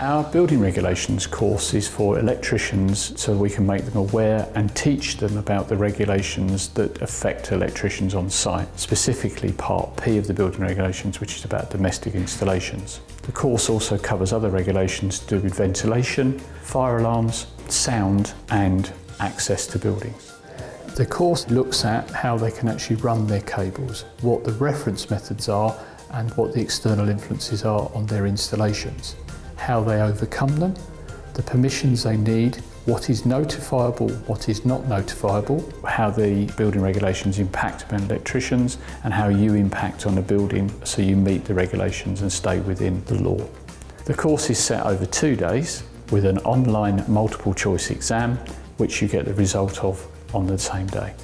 Our building regulations course is for electricians so we can make them aware and teach them about the regulations that affect electricians on site, specifically Part P of the building regulations, which is about domestic installations. The course also covers other regulations to do with ventilation, fire alarms, sound and access to buildings. The course looks at how they can actually run their cables, what the reference methods are and what the external influences are on their installations, how they overcome them, the permissions they need, what is notifiable, what is not notifiable, how the building regulations impact upon electricians and how you impact on a building so you meet the regulations and stay within the law. The course is set over 2 days with an online multiple choice exam which you get the result of on the same day.